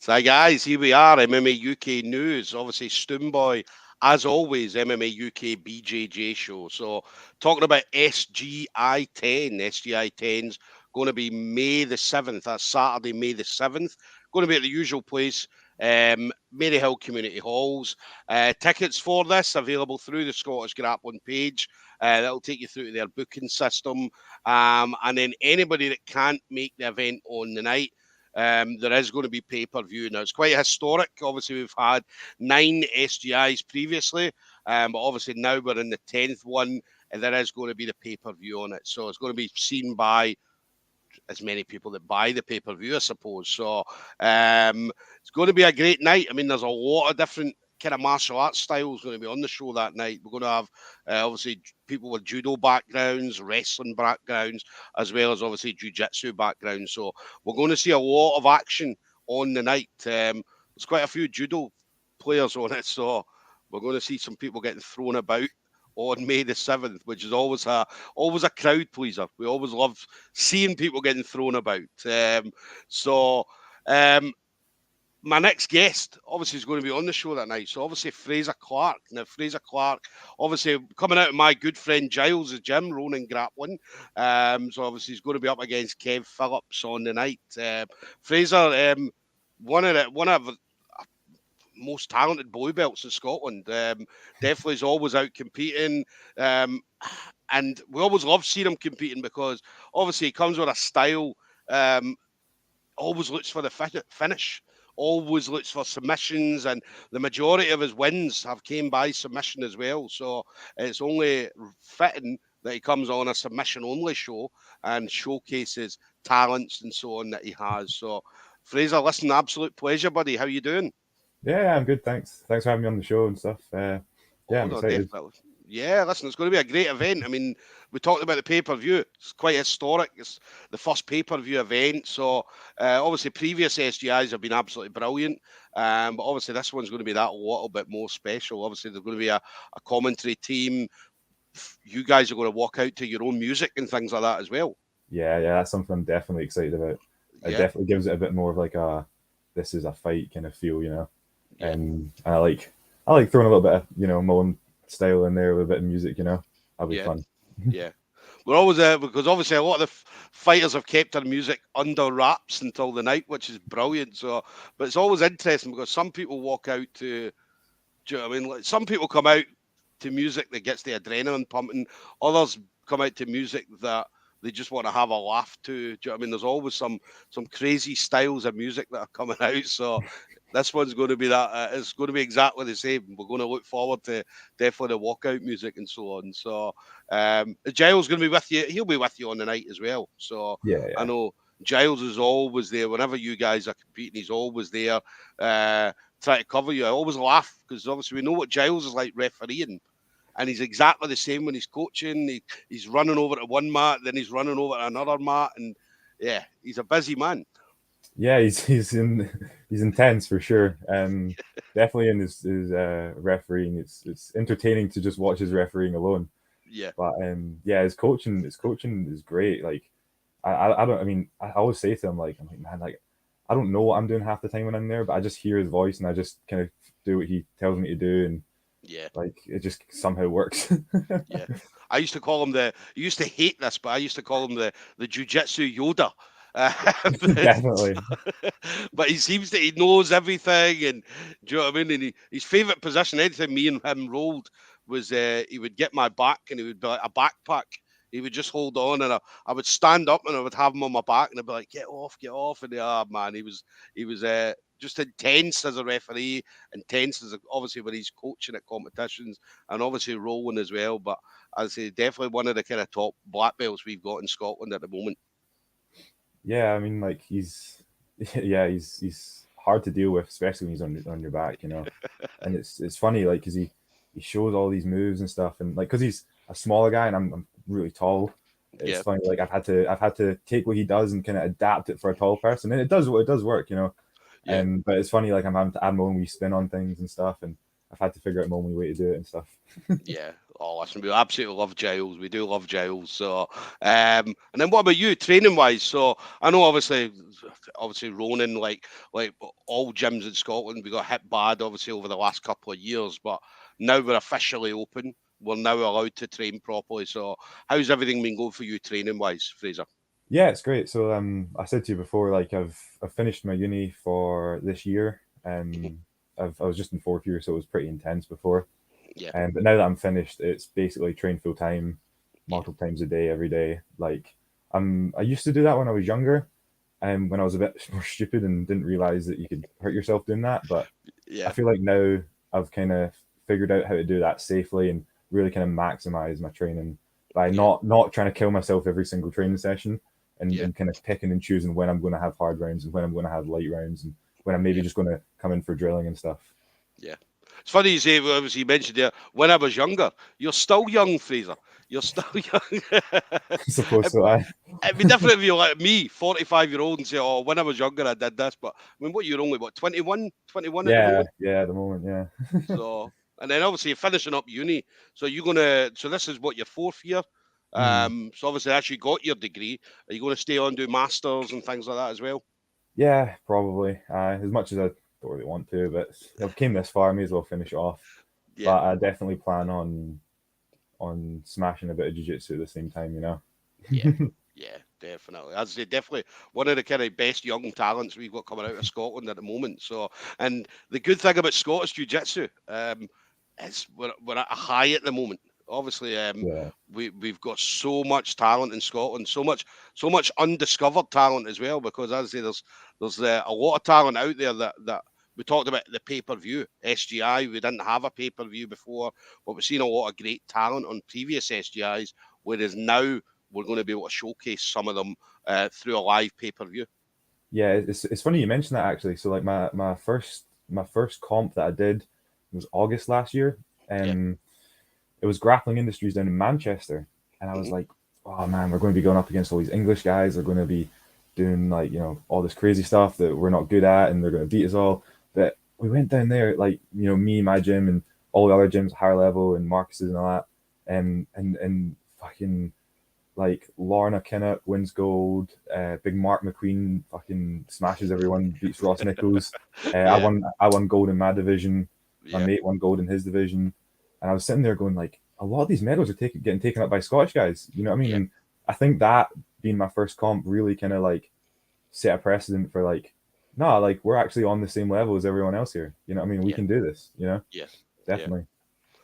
So, guys, here we are, MMA UK News. Obviously, Stoomboy, as always, MMA UK BJJ show. So, talking about SGI10. SGI10's going to be May the 7th. That's Saturday, May the 7th. Going to be at the usual place, Maryhill Community Halls. Tickets for this available through the Scottish Grappling page. That'll take you through to their booking system. And then anybody that can't make the event on the night, there is going to be pay-per-view. Now, it's quite historic. Obviously, we've had 9 SGIs previously, but obviously now we're in the 10th one, and there is going to be the pay-per-view on it. So it's going to be seen by as many people that buy the pay-per-view, I suppose. So it's going to be a great night. I mean, there's a lot of different kind of martial arts styles going to be on the show that night. We're going to have obviously people with judo backgrounds, wrestling backgrounds, as well as obviously jiu-jitsu backgrounds. So we're going to see a lot of action on the night. There's quite a few judo players on it, so we're going to see some people getting thrown about on May the 7th, which is always a crowd pleaser. We always love seeing people getting thrown about. My next guest, obviously, is going to be on the show that night. So, obviously, Fraser Clarke. Now, Fraser Clarke, obviously, coming out of my good friend Giles' gym, Ronin Grappling. So, obviously, he's going to be up against Kev Phillips on the night. Fraser, one of the most talented boy belts in Scotland. Definitely is always out competing. And we always love seeing him competing because, obviously, he comes with a style, always looks for the finish. Always looks for submissions, and the majority of his wins have came by submission as well. So it's only fitting that he comes on a submission-only show and showcases talents and so on that he has. So, Fraser, listen, absolute pleasure, buddy. How you doing? Yeah, I'm good. Thanks for having me on the show and stuff. I'm excited. Definitely. Yeah, listen, it's going to be a great event. I mean, we talked about the pay-per-view. It's quite historic. It's the first pay-per-view event. So, obviously, previous SGIs have been absolutely brilliant. But obviously, this one's going to be that little bit more special. Obviously, there's going to be a commentary team. You guys are going to walk out to your own music and things like that as well. Yeah, that's something I'm definitely excited about. It definitely gives it a bit more of like this is a fight kind of feel, you know. Yeah. And I like throwing a little bit of, my own style in there with a bit of music, That'll be fun. Yeah. We're always because obviously a lot of the fighters have kept their music under wraps until the night, which is brilliant. So, but it's always interesting because some people walk out to, do you know what I mean? Like, some people come out to music that gets the adrenaline pumping. Others come out to music that they just want to have a laugh to. Do you know what I mean? There's always some crazy styles of music that are coming out. So this one's going to be that. It's going to be exactly the same. We're going to look forward to definitely the walkout music and so on. So Giles going to be with you. He'll be with you on the night as well. So yeah. I know Giles is always there. Whenever you guys are competing, he's always there. Try to cover you. I always laugh because obviously we know what Giles is like refereeing. And he's exactly the same when he's coaching. He's running over to one mat, then he's running over to another mat, and yeah, he's a busy man. Yeah, he's intense for sure. Definitely in his refereeing, it's entertaining to just watch his refereeing alone. Yeah, but his coaching is great. Like I don't. I mean, I always say to him like, man, like I don't know what I'm doing half the time when I'm there, but I just hear his voice and I just kind of do what he tells me to do and. Yeah, like it just somehow works. Yeah, I used to call him you used to hate this, but I used to call him the jiu-jitsu Yoda. Definitely. But he knows everything, and do you know what I mean? And his favorite position, anytime me and him rolled, was he would get my back and he would be like a backpack. He would just hold on, and I would stand up and I would have him on my back, and I'd be like, get off. And man, he was just intense as a referee, intense as obviously when he's coaching at competitions, and obviously rolling as well. But I'd say definitely one of the kind of top black belts we've got in Scotland at the moment. Yeah, I mean, like he's hard to deal with, especially when he's on your back, And it's funny, like, because he shows all these moves and stuff, and like because he's a smaller guy and I'm really tall. It's funny, like I've had to take what he does and kind of adapt it for a tall person, and it does work, Yeah. But it's funny, like I'm having to add my own wee spin on things and stuff, and I've had to figure out my own way to do it and stuff. Yeah, Oh, listen, we absolutely love Giles. We do love Giles. So, and then what about you, training wise? So, I know obviously Ronin, like all gyms in Scotland, we got hit bad obviously over the last couple of years, but now we're officially open. We're now allowed to train properly. So, how's everything been going for you, training wise, Fraser? Yeah, it's great. So I said to you before, like I've finished my uni for this year. Mhm. I was just in fourth year, so it was pretty intense before. Yeah, But now that I'm finished, it's basically train full time, yeah, multiple times a day, every day. Like I used to do that when I was younger, and when I was a bit more stupid and didn't realize that you could hurt yourself doing that. But I yeah, feel like now I've kind of figured out how to do that safely and really kind of maximize my training by yeah, not trying to kill myself every single training session, yeah, and kind of picking and choosing when I'm going to have hard rounds and when I'm going to have light rounds and when I'm maybe yeah, just going to come in for drilling and stuff. yeah. It's funny you say, obviously, you mentioned there, when I was younger, you're still young, Fraser. You're still young. I suppose so. I It'd be different if you're like me, 45-year-old, and say, oh, when I was younger, I did this. But I mean, what you're only, what, 21? 21 at the yeah, moment? yeah, at the moment, yeah. So, and then obviously you're finishing up uni. So you're going to, so this is what, your fourth year? Mm. So obviously, as you got your degree, are you going to stay on, do masters and things like that as well? Yeah, probably. As much as I don't really want to, but I've came this far, I may as well finish it off. Yeah, But I definitely plan on smashing a bit of jiu-jitsu at the same time, you know. yeah. Yeah, definitely. I'd say definitely one of the kind of best young talents we've got coming out of Scotland at the moment. So, and the good thing about Scottish Jiu-Jitsu, is we're at a high at the moment. Obviously, Yeah, we've got so much talent in Scotland, so much undiscovered talent as well. Because as I say, there's a lot of talent out there that we talked about the pay-per-view SGI. We didn't have a pay-per-view before, but we've seen a lot of great talent on previous SGIs. Whereas now we're going to be able to showcase some of them through a live pay-per-view. yeah. It's funny you mentioned that actually. So like my first comp that I did was August last year. Yeah. It was Grappling Industries down in Manchester, and I was Hmm. like, oh man, we're going to be going up against all these English guys. They're going to be doing like all this crazy stuff that we're not good at, and they're going to beat us all. But we went down there, like me, my gym, and all the other gyms higher level, and Marcus's and all that, and fucking like Lorna Kinnock wins gold. Big Mark McQueen fucking smashes everyone, beats Ross Nichols. I Yeah. won gold in my division. My Yeah. mate won gold in his division, and I was sitting there going like, a lot of these medals are getting taken up by Scottish guys. You know what I mean? Yeah. And I think that being my first comp really kind of like set a precedent for like, nah, like we're actually on the same level as everyone else here. You know what I mean? We Yeah. can do this. You know, Yeah. Yeah. definitely.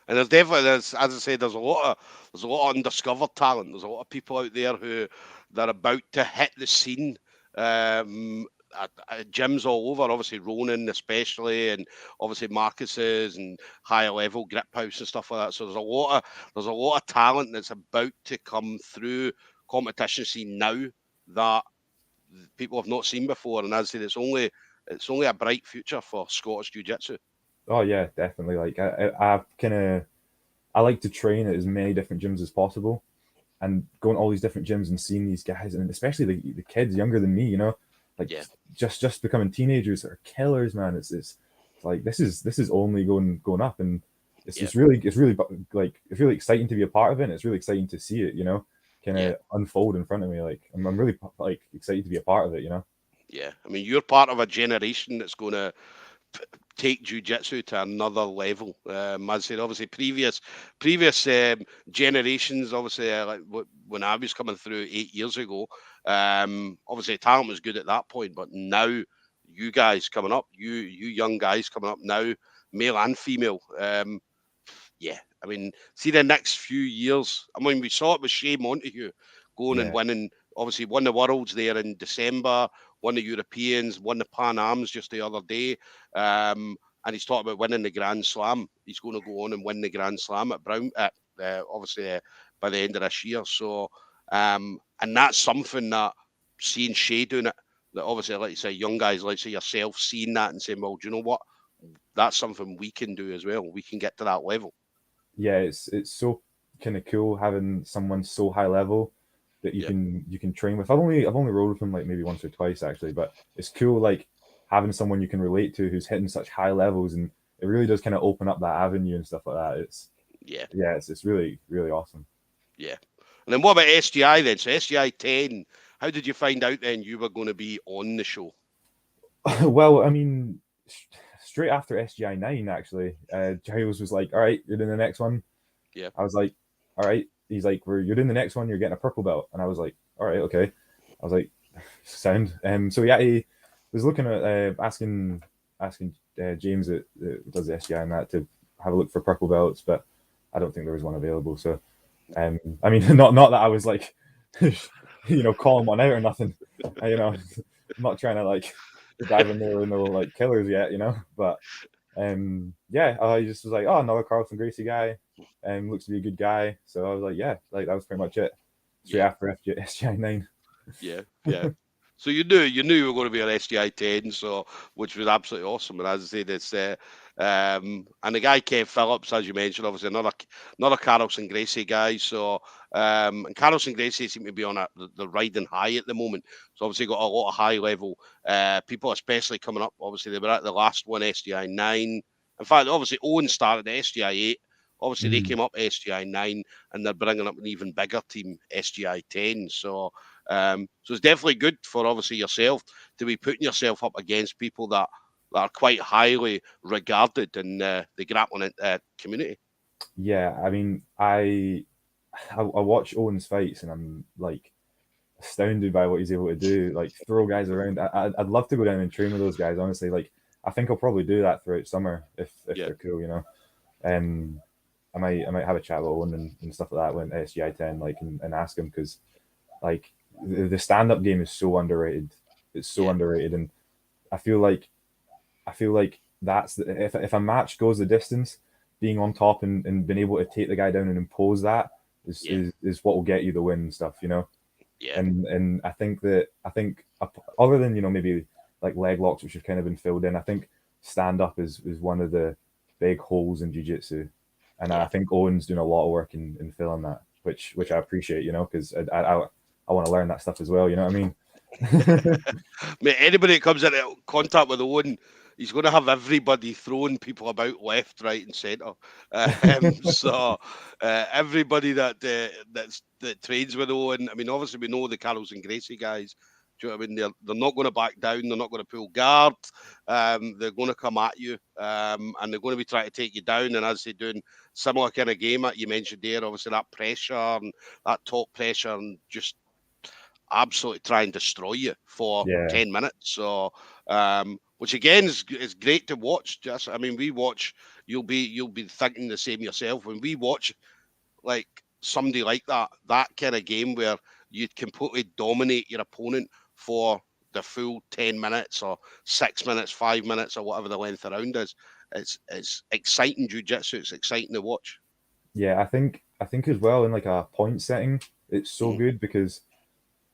And there's as I said, there's a lot of undiscovered talent. There's a lot of people out there who they're about to hit the scene. At gyms all over, obviously Ronin especially, and obviously Marcus's and higher level grip house and stuff like that. So there's a lot of talent that's about to come through competition scene now that people have not seen before. And as I said, it's only a bright future for Scottish Jiu-Jitsu. Oh yeah, definitely. Like I kind of I like to train at as many different gyms as possible and going to all these different gyms and seeing these guys and especially the kids younger than me, like Yeah, just becoming teenagers that are killers, man. It's like this is only going up and it's yeah, just really like it's really exciting to be a part of it and it's really exciting to see it, kind yeah, of unfold in front of me. Like I'm really like excited to be a part of it. yeah. I mean, you're part of a generation that's going to take jiu-jitsu to another level. As I said, obviously previous generations, obviously like when I was coming through 8 years ago, obviously talent was good at that point, but now you guys coming up, you young guys coming up now, male and female, yeah. I mean, see the next few years. I mean, we saw it with Shea Montague going and Yeah, winning. Obviously, won the Worlds there in December. Won the Europeans. Won the Pan Ams just the other day. And he's talking about winning the Grand Slam. He's going to go on and win the Grand Slam at Brown. Obviously, by the end of this year. So, and that's something that seeing Shea doing it. That obviously, like you say, young guys like say yourself seeing that and saying, well, do you know what? That's something we can do as well. We can get to that level. yeah, it's so kind of cool having someone so high level that you Yeah. can train with. I've only rolled with him like maybe once or twice actually, but it's cool like having someone you can relate to who's hitting such high levels, and it really does kind of open up that avenue and stuff like that. Yeah, yeah, it's really really awesome. yeah. And then what about SGI then? So SGI10, how did you find out then you were going to be on the show? Well, I mean, straight after SGI9, actually, Giles was like, "All right, you're doing the next one." Yeah, I was like, "All right." He's like, "You're doing the next one. You're getting a purple belt." And I was like, "All right, okay." I was like, "Sound." So yeah, he was looking at asking James that does the SGI and that to have a look for purple belts, but I don't think there was one available. So, I mean, not that I was like, calling one out or nothing. I'm not trying to like dive in there with no like killers yet, but yeah, I just was like, oh, another Carlton Gracie guy, looks to be a good guy. So I was like, yeah, like that was pretty much it. Straight yeah, after SGI9. yeah, yeah. So you knew you were going to be on SGI10, so which was absolutely awesome. And as I said, it's and the guy Kev Phillips, as you mentioned, obviously another Carlson Gracie guy. So and Carlson Gracie seem to be on the riding high at the moment. So obviously got a lot of high level people, especially coming up. Obviously they were at the last one, SGI9. In fact, obviously Owen started at SGI8. Obviously they Mm. came up SGI9, and they're bringing up an even bigger team, SGI10. So it's definitely good for obviously yourself to be putting yourself up against people that are quite highly regarded in the grappling community. Yeah, I mean, I watch Owen's fights and I'm like astounded by what he's able to do. Like throw guys around. I'd love to go down and train with those guys. Honestly, like I think I'll probably do that throughout summer if Yeah, they're cool. Um, I might have a chat with Owen and stuff like that when SGI10 like and ask him because like the stand up game is so underrated. It's so yeah, underrated, and I feel like that's if a match goes the distance, being on top and being able to take the guy down and impose that is yeah, is, is what will get you the win and stuff. yeah, And I think other than maybe like leg locks which have kind of been filled in, I think stand up is one of the big holes in jiu-jitsu, and I yeah, think Owen's doing a lot of work in filling that, which yeah. I appreciate, because I want to learn that stuff as well. You know what I mean? Mate, anybody that comes into contact with Owen, he's going to have everybody throwing people about left, right, and centre. So everybody that trains with Owen, I mean, obviously we know the Carlos and Gracie guys. Do you know what I mean? They're not going to back down. They're not going to pull guard. They're going to come at you, and they're going to be trying to take you down. And as they're doing similar kind of game that you mentioned there, obviously that pressure and that top pressure and just absolutely try and destroy you for Yeah, 10 minutes. So, which again is great to watch. Just, I mean, we watch. You'll be thinking the same yourself when we watch like somebody like that kind of game where you completely dominate your opponent for the full 10 minutes or 6 minutes, 5 minutes, or whatever the length around is. It's exciting jujitsu. It's exciting to watch. yeah. I think as well in like a point setting, it's so Mhm. good because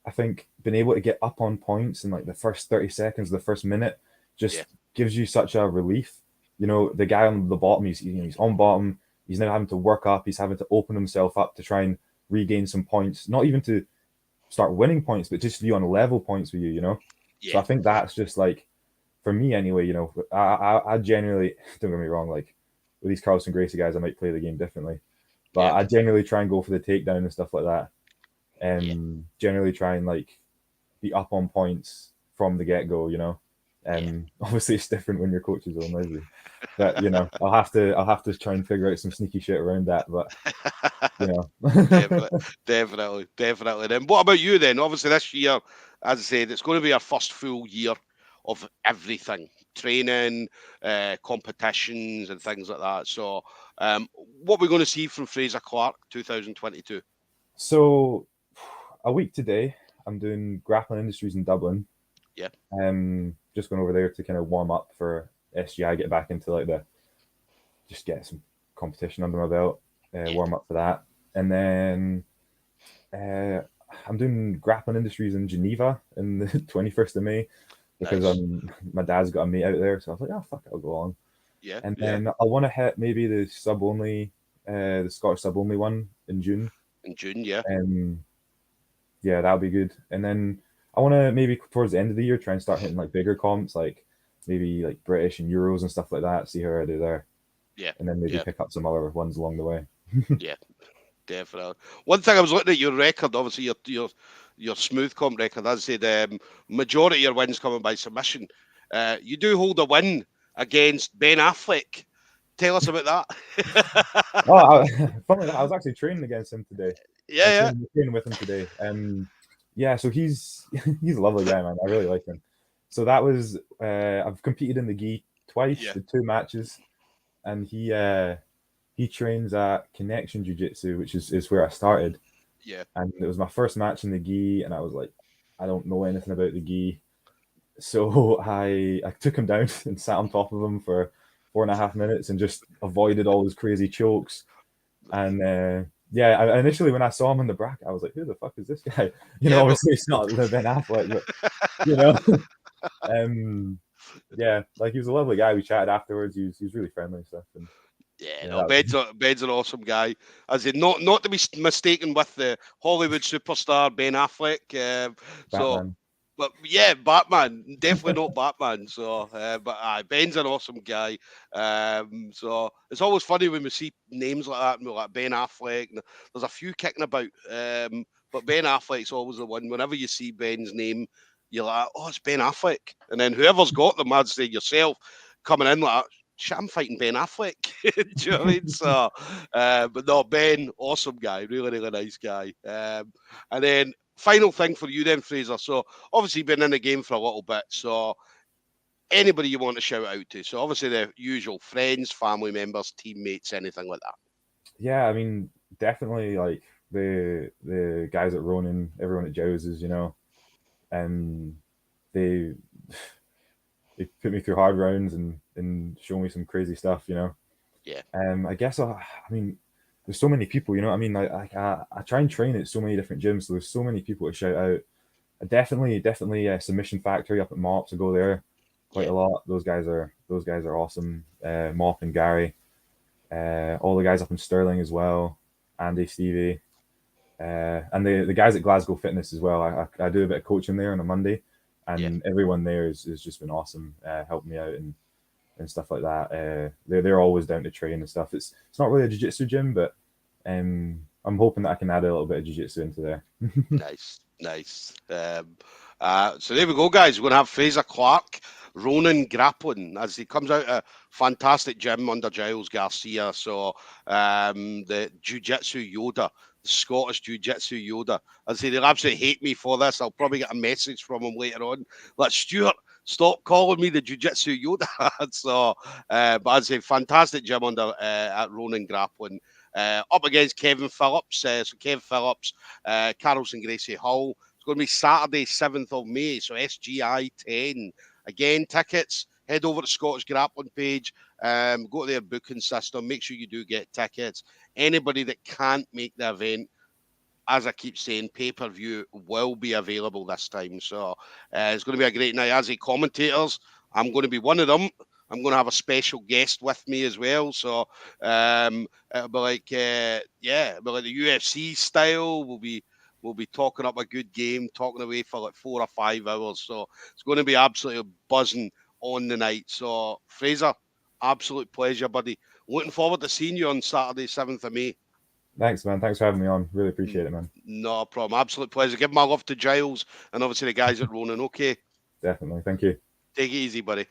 I think being able to get up on points in like the first 30 seconds, the first minute, Yeah, just gives you such a relief. The guy on the bottom, he's on bottom. He's now having to work up. He's having to open himself up to try and regain some points, not even to start winning points, but just to be on level points with you. So yeah, I think yeah, that's just like for me anyway. I generally don't get me wrong, like with these Carlson Gracie guys, I might play the game differently, but yeah, I generally try and go for the takedown and stuff like that. yeah, Generally try and like be up on points from the get go. yeah. Obviously it's different when your coach is on nosy. But I'll have to try and figure out some sneaky shit around that. But you know. Definitely, definitely, definitely. Then what about you then? Obviously this year, as I said, it's going to be our first full year of everything. Training, competitions and things like that. So what we're going to see from Fraser Clarke 2022. So a week today, I'm doing Grappling Industries in Dublin. Yeah, Just going over there to kind of warm up for SGI, get back into like just get some competition under my belt, yeah, warm up for that. And then uh, I'm doing Grappling Industries in Geneva in the 21st of May because nice. my dad's got a mate out there. So I was like, oh, fuck it, I'll go along. Yeah, And yeah. then I want to hit maybe the Scottish sub only one in June. In June, yeah, Um, yeah, that'll be good. And then I want to maybe towards the end of the year try and start hitting like bigger comps, like maybe like British and Euros and stuff like that. See how I do there, yeah, and then maybe yeah. pick up some other ones along the way. Yeah, definitely. One thing I was looking at your record, obviously your smooth comp record. As I said, majority of your wins coming by submission. You do hold a win against Ben Affleck. Tell us about that. Oh, funnily enough, I was actually training against him today. I was Yeah, training with him today. Yeah, so he's he's a lovely guy, man. I really like him. So that was I've competed in the gi twice, yeah, the 2 matches, and he trains at Connection Jiu Jitsu, which is where I started. yeah, And it was my first match in the gi, and I was like, I don't know anything about the gi, so I took him down and sat on top of him for 4.5 minutes and just avoided all his crazy chokes. And yeah, initially when I saw him in the bracket, I was like, "Who the fuck is this guy?" yeah. But Obviously it's not the Ben Affleck, but you know, um, yeah, like he was a lovely guy. We chatted afterwards. He was really friendly and stuff. And yeah, yeah, no, Ben's an awesome guy. As in, not to be mistaken with the Hollywood superstar Ben Affleck. So, Batman. but yeah, Batman, definitely not Batman. So, but Ben's an awesome guy. So it's always funny when we see names like that, and we're like Ben Affleck. And there's a few kicking about, but Ben Affleck's always the one. Whenever you see Ben's name, you're like, oh, it's Ben Affleck. And then whoever's got them, I'd say yourself, coming in like, shit, I'm fighting Ben Affleck. Do you know what I mean? So, but no, Ben, awesome guy, really, really nice guy. And then final thing for you then, Fraser. So obviously been in the game for a little bit. So anybody you want to shout out to? So obviously the usual friends, family members, teammates, anything like that. Yeah, I mean, definitely like the guys at Ronin, everyone at Jows's, and they they put me through hard rounds and show me some crazy stuff. Yeah, I guess I mean, there's so many people. I mean, I try and train at so many different gyms, so there's so many people to shout out. Definitely Submission Factory up at Mops. I go there quite yeah, a lot. Those guys are awesome. Mop and Gary, all the guys up in Sterling as well. Andy, Stevie, and the guys at Glasgow Fitness as well. I do a bit of coaching there on a Monday, yeah. and everyone there has just been awesome, helping me out and stuff like that. They're always down to train and stuff. It's not really a jiu-jitsu gym, but I'm hoping that I can add a little bit of jiu-jitsu into there. Nice, nice. So there we go, guys. We're going to have Fraser Clarke, Ronin Grappling, as he comes out a fantastic gym under Giles Garcia. So the Jiu-Jitsu Yoda, the Scottish Jiu-Jitsu Yoda. As I say, they'll absolutely hate me for this. I'll probably get a message from him later on. Like, Stuart, stop calling me the Jiu-Jitsu Yoda. So, but as I say, fantastic gym under at Ronin Grappling. Up against Kevin Phillips. So Kev Phillips, Carlson Gracie Hull. It's going to be Saturday, 7th of May. So SGI10. Again, tickets. Head over to Scottish Grappling page. Go to their booking system. Make sure you do get tickets. Anybody that can't make the event, as I keep saying, pay-per-view will be available this time. So it's going to be a great night. As a commentators, I'm going to be one of them. I'm going to have a special guest with me as well. So it'll be like, it'll be like the UFC style. We'll be talking up a good game, talking away for like 4 or 5 hours. So it's going to be absolutely buzzing on the night. So Fraser, absolute pleasure, buddy. Looking forward to seeing you on Saturday, 7th of May. Thanks, man. Thanks for having me on. Really appreciate it, man. No problem. Absolute pleasure. Give my love to Giles and obviously the guys at Ronin. Okay. Definitely. Thank you. Take it easy, buddy.